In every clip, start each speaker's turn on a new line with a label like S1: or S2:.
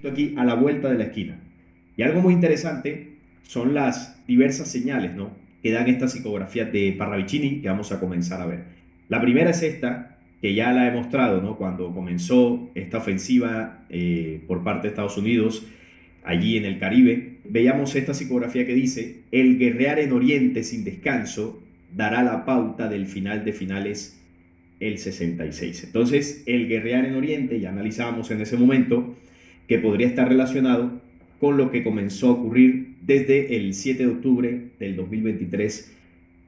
S1: aquí a la vuelta de la esquina. Y algo muy interesante son las diversas señales, ¿no?, que dan estas psicografías de Parravicini que vamos a comenzar a ver. La primera es esta, que ya la he mostrado, ¿no?, cuando comenzó esta ofensiva por parte de Estados Unidos allí en el Caribe. Veíamos esta psicografía que dice: el guerrear en Oriente sin descanso dará la pauta del final de finales, el 66. Entonces, el guerrear en Oriente, ya analizábamos en ese momento que podría estar relacionado con lo que comenzó a ocurrir desde el 7 de octubre del 2023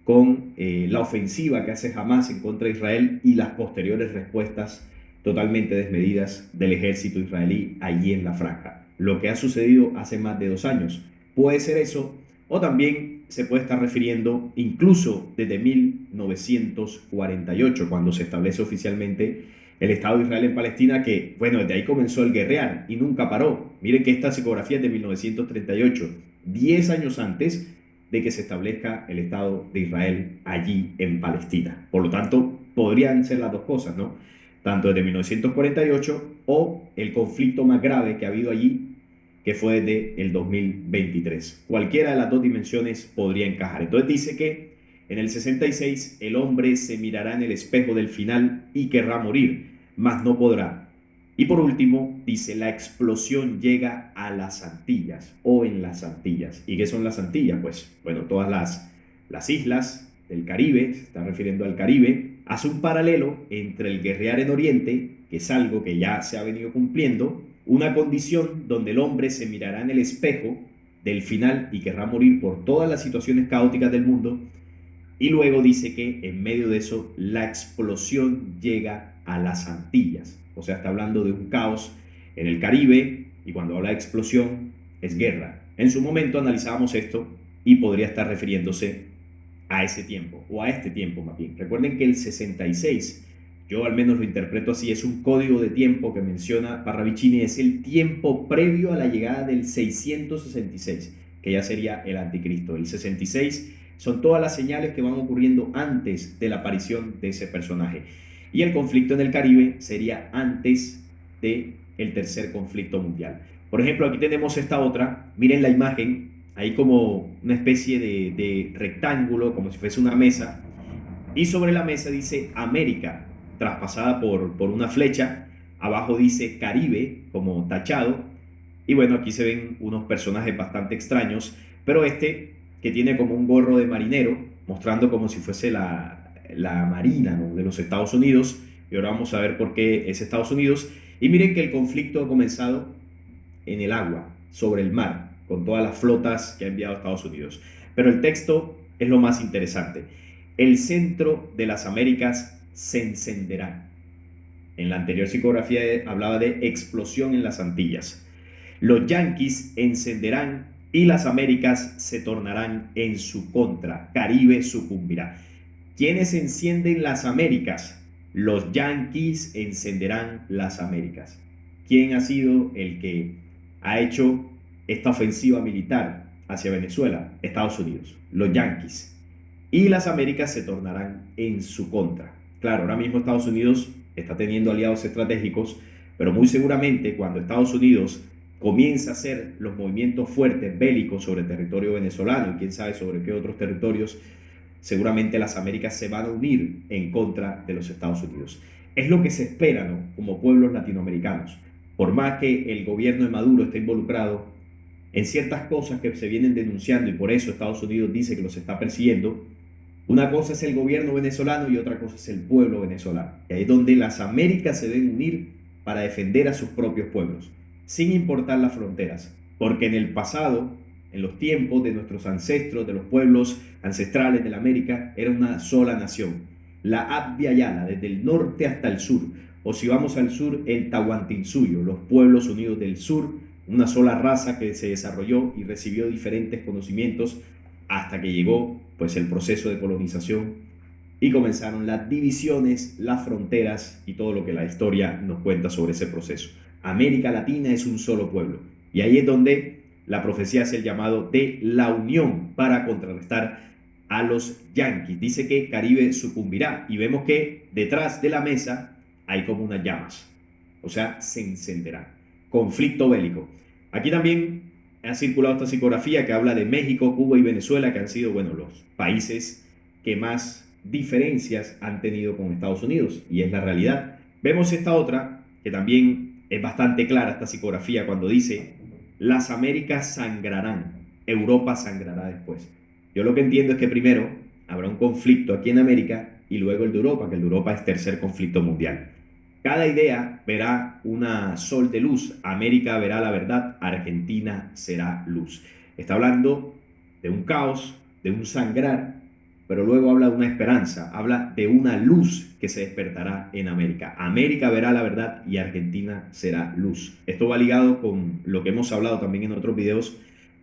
S1: con la ofensiva que hace Hamas en contra de Israel y las posteriores respuestas totalmente desmedidas del ejército israelí allí en la franja. Lo que ha sucedido hace más de 2 años. Puede ser eso, o también se puede estar refiriendo incluso desde 1948, cuando se establece oficialmente el Estado de Israel en Palestina, que, bueno, desde ahí comenzó el guerrear y nunca paró. Miren que esta psicografía es de 1938, 10 años antes de que se establezca el Estado de Israel allí en Palestina. Por lo tanto, podrían ser las dos cosas, ¿no? Tanto desde 1948 o el conflicto más grave que ha habido allí, que fue desde el 2023. Cualquiera de las dos dimensiones podría encajar. Entonces dice que en el 66 el hombre se mirará en el espejo del final y querrá morir, mas no podrá. Y por último, dice: la explosión llega a las Antillas o en las Antillas. ¿Y qué son las Antillas? Pues, bueno, todas las islas del Caribe, se está refiriendo al Caribe. Hace un paralelo entre el guerrear en Oriente, que es algo que ya se ha venido cumpliendo, una condición donde el hombre se mirará en el espejo del final y querrá morir por todas las situaciones caóticas del mundo. Y luego dice que en medio de eso la explosión llega a las Antillas. O sea, está hablando de un caos en el Caribe, y cuando habla de explosión es guerra. En su momento analizábamos esto y podría estar refiriéndose a ese tiempo, o a este tiempo más bien. Recuerden que el 66, yo al menos lo interpreto así, es un código de tiempo que menciona Parravicini, es el tiempo previo a la llegada del 666, que ya sería el anticristo. El 66 son todas las señales que van ocurriendo antes de la aparición de ese personaje. Y el conflicto en el Caribe sería antes del tercer conflicto mundial. Por ejemplo, aquí tenemos esta otra. Miren la imagen. Hay como una especie de rectángulo, como si fuese una mesa. Y sobre la mesa dice América, traspasada por una flecha. Abajo dice Caribe, como tachado. Y bueno, aquí se ven unos personajes bastante extraños. Pero este, que tiene como un gorro de marinero, mostrando como si fuese la marina, ¿no?, de los Estados Unidos. Y ahora vamos a ver por qué es Estados Unidos. Y miren que el conflicto ha comenzado en el agua, sobre el mar, con todas las flotas que ha enviado Estados Unidos. Pero el texto es lo más interesante. El centro de las Américas se encenderá. En la anterior psicografía hablaba de explosión en las Antillas. Los yanquis encenderán y las Américas se tornarán en su contra. Caribe sucumbirá. ¿Quiénes encienden las Américas? Los yanquis encenderán las Américas. ¿Quién ha sido el que ha hecho esta ofensiva militar hacia Venezuela? Estados Unidos, los yanquis. Y las Américas se tornarán en su contra. Claro, ahora mismo Estados Unidos está teniendo aliados estratégicos, pero muy seguramente cuando Estados Unidos comienza a hacer los movimientos fuertes bélicos sobre el territorio venezolano, y quién sabe sobre qué otros territorios, seguramente las Américas se van a unir en contra de los Estados Unidos. Es lo que se espera, ¿no?, como pueblos latinoamericanos. Por más que el gobierno de Maduro esté involucrado en ciertas cosas que se vienen denunciando, y por eso Estados Unidos dice que los está persiguiendo, una cosa es el gobierno venezolano y otra cosa es el pueblo venezolano. Y ahí es donde las Américas se deben unir para defender a sus propios pueblos, sin importar las fronteras. Porque en el pasado, en los tiempos de nuestros ancestros, de los pueblos ancestrales de la América, era una sola nación. La Abya Yala, desde el norte hasta el sur. O si vamos al sur, el Tahuantinsuyo, los pueblos unidos del sur, una sola raza que se desarrolló y recibió diferentes conocimientos hasta que llegó pues el proceso de colonización y comenzaron las divisiones, las fronteras y todo lo que la historia nos cuenta sobre ese proceso. América Latina es un solo pueblo, y ahí es donde la profecía hace el llamado de la unión para contrarrestar a los yanquis. Dice que Caribe sucumbirá, y vemos que detrás de la mesa hay como unas llamas, o sea, se encenderá. conflicto bélico. Aquí también ha circulado esta psicografía que habla de México, Cuba y Venezuela, que han sido, bueno, los países que más diferencias han tenido con Estados Unidos, y es la realidad. Vemos esta otra, que también es bastante clara, esta psicografía, cuando dice, las Américas sangrarán, Europa sangrará después. Yo lo que entiendo es que primero habrá un conflicto aquí en América y luego el de Europa, que el de Europa es tercer conflicto mundial. Cada idea verá una sol de luz. América verá la verdad, Argentina será luz. Está hablando de un caos, de un sangrar, pero luego habla de una esperanza, habla de una luz que se despertará en América. América verá la verdad y Argentina será luz. Esto va ligado con lo que hemos hablado también en otros videos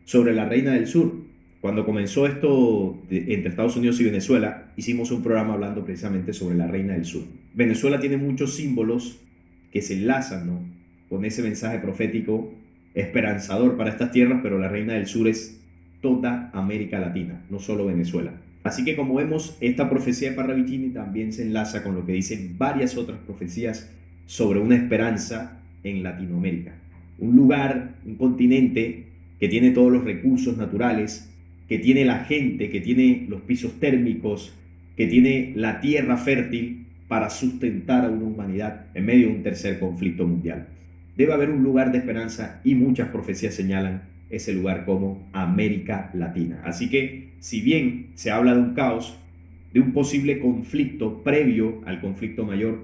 S1: sobre la Reina del Sur. Cuando comenzó esto entre Estados Unidos y Venezuela, hicimos un programa hablando precisamente sobre la Reina del Sur. Venezuela tiene muchos símbolos que se enlazan, ¿no?, con ese mensaje profético esperanzador para estas tierras, pero la Reina del Sur es toda América Latina, no solo Venezuela. Así que como vemos, esta profecía de Parravicini también se enlaza con lo que dicen varias otras profecías sobre una esperanza en Latinoamérica. Un lugar, un continente que tiene todos los recursos naturales, que tiene la gente, que tiene los pisos térmicos, que tiene la tierra fértil para sustentar a una humanidad en medio de un tercer conflicto mundial. Debe haber un lugar de esperanza y muchas profecías señalan ese lugar como América Latina. Así que, si bien se habla de un caos, de un posible conflicto previo al conflicto mayor,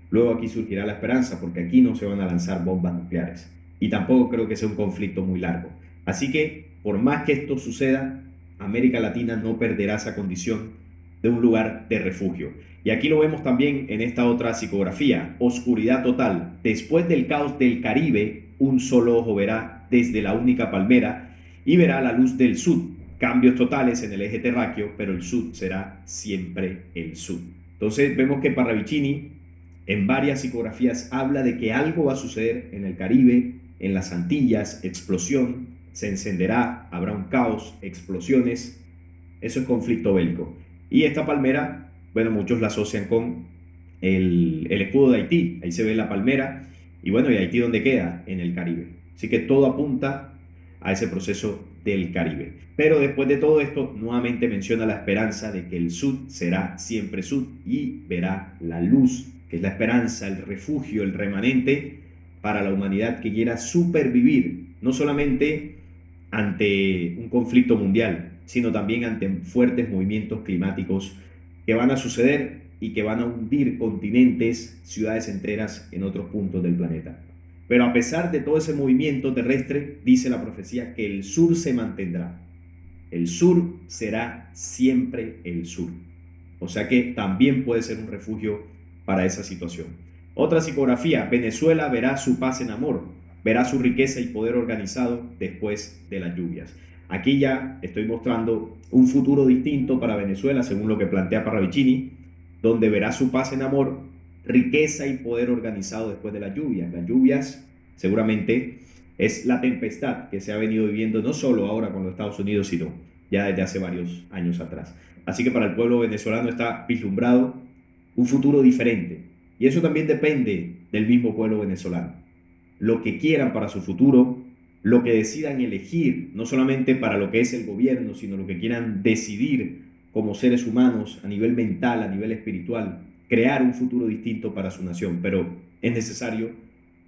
S1: luego aquí surgirá la esperanza, porque aquí no se van a lanzar bombas nucleares. Y tampoco creo que sea un conflicto muy largo. Así que, por más que esto suceda, América Latina no perderá esa condición de un lugar de refugio. Y aquí lo vemos también en esta otra psicografía, oscuridad total. Después del caos del Caribe, un solo ojo verá desde la única palmera y verá la luz del sur. Cambios totales en el eje terráqueo, pero el sur será siempre el sur. Entonces vemos que Parravicini en varias psicografías habla de que algo va a suceder en el Caribe, en las Antillas, explosión, se encenderá, habrá un caos, explosiones. Eso es conflicto bélico. Y esta palmera, bueno, muchos la asocian con el escudo de Haití. Ahí se ve la palmera. Y bueno, ¿y Haití dónde queda? En el Caribe. Así que todo apunta a ese proceso del Caribe. Pero después de todo esto, nuevamente menciona la esperanza de que el sur será siempre sur y verá la luz, que es la esperanza, el refugio, el remanente para la humanidad que quiera supervivir, no solamente ante un conflicto mundial, sino también ante fuertes movimientos climáticos que van a suceder y que van a hundir continentes, ciudades enteras en otros puntos del planeta. Pero a pesar de todo ese movimiento terrestre, dice la profecía que el sur se mantendrá. El sur será siempre el sur. O sea que también puede ser un refugio para esa situación. Otra psicografía, Venezuela verá su paz en amor, verá su riqueza y poder organizado después de las lluvias. Aquí ya estoy mostrando un futuro distinto para Venezuela, según lo que plantea Parravicini, donde verá su paz en amor, riqueza y poder organizado después de las lluvias. Las lluvias seguramente es la tempestad que se ha venido viviendo no solo ahora con los Estados Unidos, sino ya desde hace varios años atrás. Así que para el pueblo venezolano está vislumbrado un futuro diferente. Y eso también depende del mismo pueblo venezolano. Lo que quieran para su futuro, lo que decidan elegir, no solamente para lo que es el gobierno, sino lo que quieran decidir como seres humanos a nivel mental, a nivel espiritual, crear un futuro distinto para su nación. Pero es necesario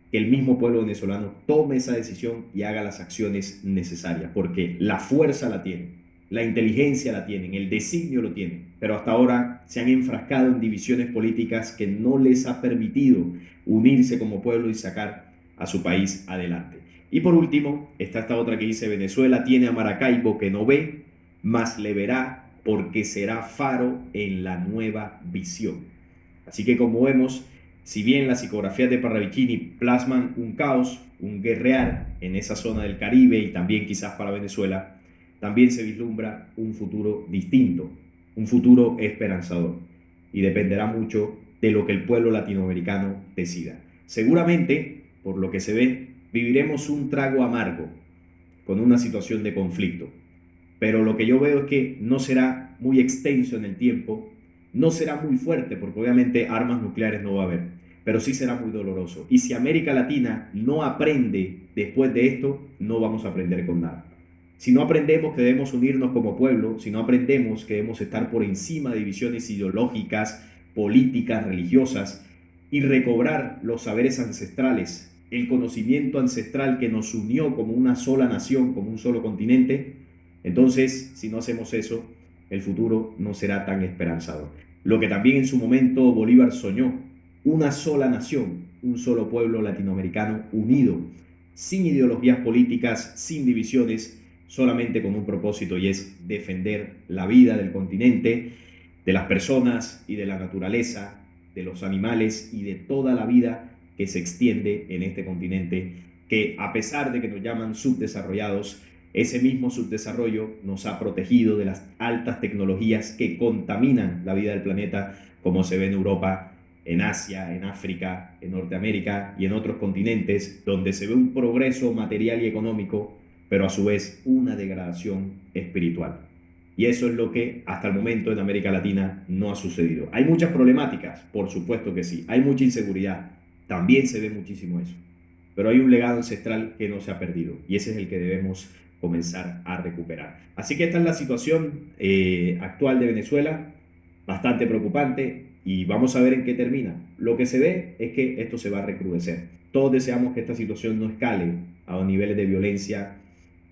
S1: que el mismo pueblo venezolano tome esa decisión y haga las acciones necesarias, porque la fuerza la tienen, la inteligencia la tienen, el designio lo tienen, pero hasta ahora se han enfrascado en divisiones políticas que no les ha permitido unirse como pueblo y sacar a su país adelante. Y por último, está esta otra que dice: Venezuela tiene a Maracaibo que no ve, mas le verá porque será faro en la nueva visión. Así que como vemos, si bien las psicografías de Parravicini plasman un caos, un guerrear en esa zona del Caribe y también quizás para Venezuela, también se vislumbra un futuro distinto, un futuro esperanzador, y dependerá mucho de lo que el pueblo latinoamericano decida. Seguramente, por lo que se ve, viviremos un trago amargo con una situación de conflicto, pero lo que yo veo es que no será muy extenso en el tiempo, no será muy fuerte, porque obviamente armas nucleares no va a haber, pero sí será muy doloroso. Y si América Latina no aprende después de esto, no vamos a aprender con nada. Si no aprendemos que debemos unirnos como pueblo, si no aprendemos que debemos estar por encima de divisiones ideológicas, políticas, religiosas, y recobrar los saberes ancestrales, el conocimiento ancestral que nos unió como una sola nación, como un solo continente, entonces, si no hacemos eso, el futuro no será tan esperanzador. Lo que también en su momento Bolívar soñó, una sola nación, un solo pueblo latinoamericano unido, sin ideologías políticas, sin divisiones, solamente con un propósito, y es defender la vida del continente, de las personas y de la naturaleza, de los animales y de toda la vida que se extiende en este continente, que a pesar de que nos llaman subdesarrollados, ese mismo subdesarrollo nos ha protegido de las altas tecnologías que contaminan la vida del planeta, como se ve en Europa, en Asia, en África, en Norteamérica y en otros continentes, donde se ve un progreso material y económico, pero a su vez una degradación espiritual. Y eso es lo que hasta el momento en América Latina no ha sucedido. Hay muchas problemáticas, por supuesto que sí. Hay mucha inseguridad, también se ve muchísimo eso. Pero hay un legado ancestral que no se ha perdido y ese es el que debemos comenzar a recuperar. Así que esta es la situación actual de Venezuela, bastante preocupante, y vamos a ver en qué termina. Lo que se ve es que esto se va a recrudecer. Todos deseamos que esta situación no escale a niveles de violencia,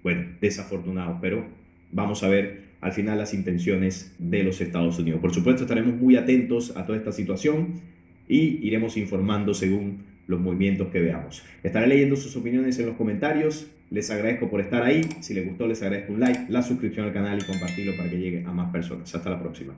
S1: bueno, desafortunados, pero vamos a ver al final las intenciones de los Estados Unidos. Por supuesto, estaremos muy atentos a toda esta situación y iremos informando según los movimientos que veamos. Estaré leyendo sus opiniones en los comentarios. Les agradezco por estar ahí. Si les gustó, les agradezco un like, la suscripción al canal y compartirlo para que llegue a más personas. Hasta la próxima.